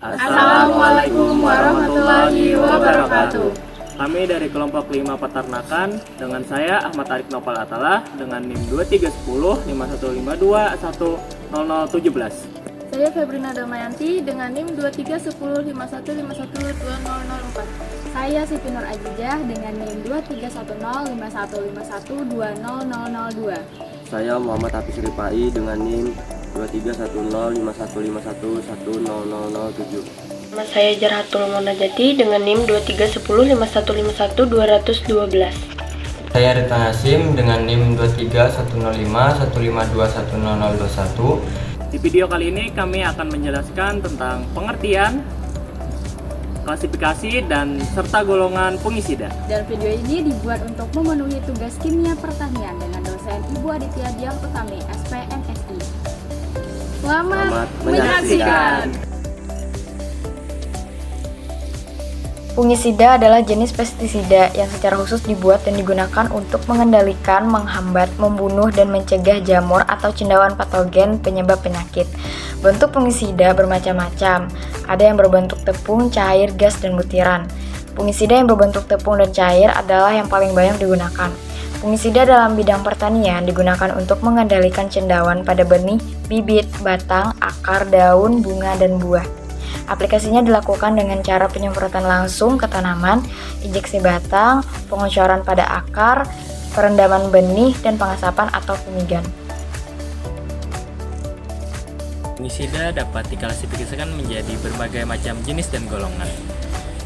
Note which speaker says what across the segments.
Speaker 1: Assalamualaikum warahmatullahi wabarakatuh.
Speaker 2: Kami dari kelompok 5 peternakan dengan saya Ahmad Arif Nopal Atalah dengan NIM 2310 5152 10017.
Speaker 1: Saya Febrina Damayanti dengan NIM 2310 5151 2004. Saya Siti Nur Ajijah dengan NIM 2310 5151 20002.
Speaker 3: Saya Muhammad Hafiz Rifai dengan NIM 2310 5151 10007.
Speaker 4: Nama saya Jarhatul Monajati dengan NIM 2310 5151 212.
Speaker 5: Saya Rita Hasim dengan NIM 23105 152 10021.
Speaker 2: Di video kali ini kami akan menjelaskan tentang pengertian, klasifikasi, dan serta golongan fungisida.
Speaker 1: Dan video ini dibuat untuk memenuhi tugas kimia pertanian dengan dosen Ibu Aditya Diang Utami, SPMSI. Selamat menyaksikan.
Speaker 6: Fungisida adalah jenis pestisida yang secara khusus dibuat dan digunakan untuk mengendalikan, menghambat, membunuh, dan mencegah jamur atau cendawan patogen penyebab penyakit. Bentuk fungisida bermacam-macam, ada yang berbentuk tepung, cair, gas, dan butiran. Fungisida yang berbentuk tepung dan cair adalah yang paling banyak digunakan. Fungisida dalam bidang pertanian digunakan untuk mengendalikan cendawan pada benih, bibit, batang, akar, daun, bunga, dan buah. Aplikasinya dilakukan dengan cara penyemprotan langsung ke tanaman, injeksi batang, pengocoran pada akar, perendaman benih, dan pengasapan atau pemigan.
Speaker 2: Fungisida dapat diklasifikasikan menjadi berbagai macam jenis dan golongan.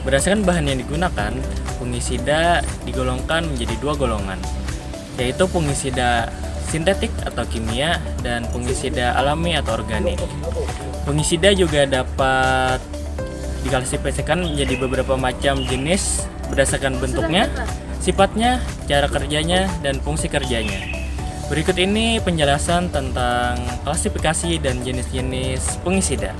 Speaker 2: Berdasarkan bahan yang digunakan, fungisida digolongkan menjadi dua golongan, yaitu fungisida sintetik atau kimia dan fungisida alami atau organik. Fungisida juga dapat diklasifikasikan menjadi beberapa macam jenis berdasarkan bentuknya, sifatnya, cara kerjanya, dan fungsi kerjanya. Berikut ini penjelasan tentang klasifikasi dan jenis-jenis fungisida.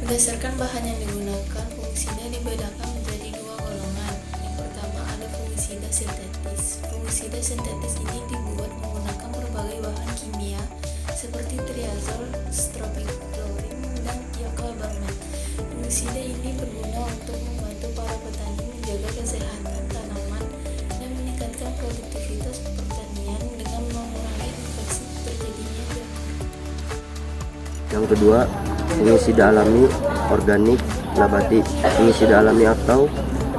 Speaker 7: Berdasarkan bahan yang digunakan, fungisida dibedakan menjadi dua golongan. Yang pertama ada fungisida sintetis. Fungisida sintetis ini dibuat menggunakan berbagai bahan kimia seperti triazol, stropiclorin, dan thiocarbamate. Fungisida ini berguna untuk membantu para petani menjaga kesehatan tanaman dan meningkatkan produktivitas pertanian dengan mengurangi infeksi terjadinya jamur.
Speaker 3: Yang kedua, fungisida alami, organik, nabati. Fungisida alami atau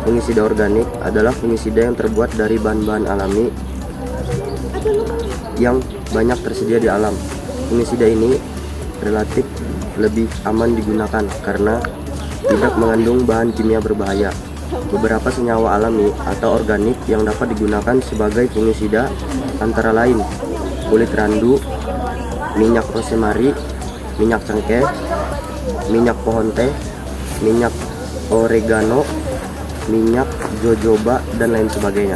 Speaker 3: fungisida organik adalah fungisida yang terbuat dari bahan-bahan alami yang banyak tersedia di alam. Fungisida ini relatif lebih aman digunakan karena tidak mengandung bahan kimia berbahaya. Beberapa senyawa alami atau organik yang dapat digunakan sebagai fungisida antara lain kulit randu, minyak rosemary, minyak cengkeh, minyak pohon teh, minyak oregano, minyak jojoba, dan lain sebagainya.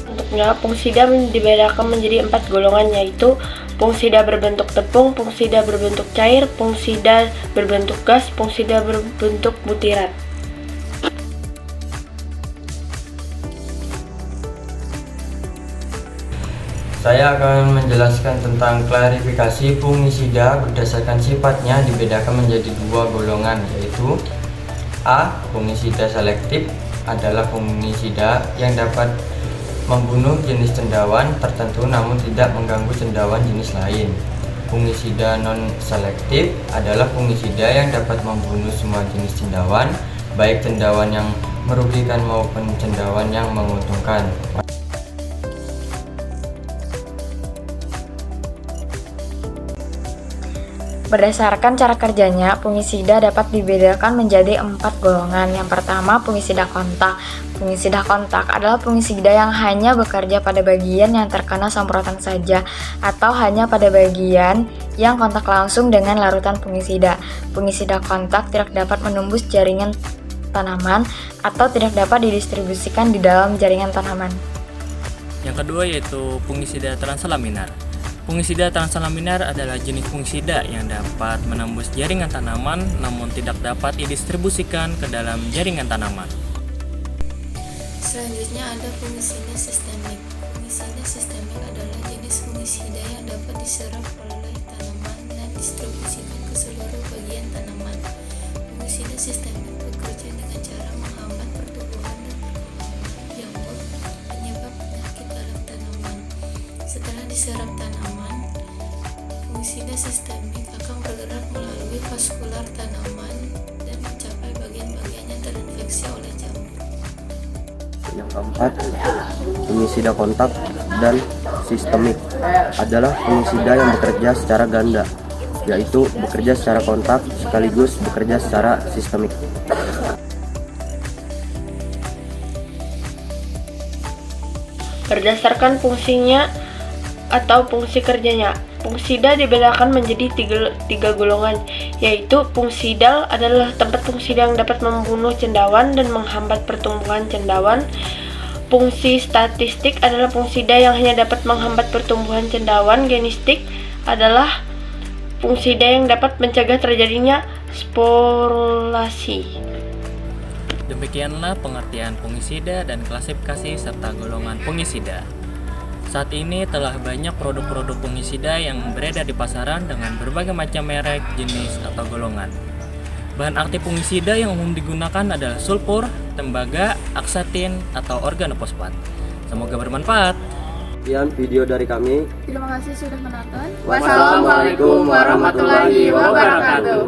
Speaker 4: Bentuknya, fungisida dibedakan menjadi 4 golongan, yaitu fungisida berbentuk tepung, fungisida berbentuk cair, fungisida berbentuk gas, fungisida berbentuk butiran.
Speaker 5: Saya akan menjelaskan tentang klarifikasi fungisida. Berdasarkan sifatnya dibedakan menjadi dua golongan, yaitu A. Fungisida selektif adalah fungisida yang dapat membunuh jenis cendawan tertentu namun tidak mengganggu cendawan jenis lain. Fungisida non-selektif adalah fungisida yang dapat membunuh semua jenis cendawan, baik cendawan yang merugikan maupun cendawan yang menguntungkan.
Speaker 6: Berdasarkan cara kerjanya, fungisida dapat dibedakan menjadi 4 golongan. Yang pertama, fungisida kontak. Fungisida kontak adalah fungisida yang hanya bekerja pada bagian yang terkena semprotan saja atau hanya pada bagian yang kontak langsung dengan larutan fungisida. Fungisida kontak tidak dapat menembus jaringan tanaman atau tidak dapat didistribusikan di dalam jaringan tanaman.
Speaker 2: Yang kedua yaitu fungisida translaminar. Fungisida translaminar adalah jenis fungisida yang dapat menembus jaringan tanaman namun tidak dapat didistribusikan ke dalam jaringan tanaman.
Speaker 7: Selanjutnya ada fungisida sistemik. Fungisida sistemik adalah jenis fungisida yang dapat diserap oleh tanaman dan didistribusikan ke seluruh bagian tanaman. Fungisida sistemik bekerja dengan cara menghambat pertumbuhan dan perkembangan jamur penyebab penyakit dalam tanaman. Setelah diserap tanaman, fungisida sistemik akan bergerak melalui vaskular tanaman dan mencapai bagian-bagian yang terinfeksi oleh jamur.
Speaker 3: Yang keempat, fungisida kontak dan sistemik adalah fungisida yang bekerja secara ganda, yaitu bekerja secara kontak sekaligus bekerja secara sistemik.
Speaker 4: Berdasarkan fungsinya atau fungsi kerjanya, fungisida dibedakan menjadi tiga golongan, yaitu fungsidal adalah tempat fungisida yang dapat membunuh cendawan dan menghambat pertumbuhan cendawan. Fungsi statistik adalah fungisida yang hanya dapat menghambat pertumbuhan cendawan. Genistik adalah fungisida yang dapat mencegah terjadinya sporulasi.
Speaker 2: Demikianlah pengertian fungisida dan klasifikasi serta golongan fungisida. Saat ini telah banyak produk-produk fungisida yang beredar di pasaran dengan berbagai macam merek, jenis, atau golongan. Bahan aktif fungisida yang umum digunakan adalah sulfur, tembaga, aksatin, atau organofosfat. Semoga bermanfaat.
Speaker 3: Sekian video dari kami.
Speaker 1: Terima kasih sudah menonton.
Speaker 3: Wassalamualaikum warahmatullahi wabarakatuh.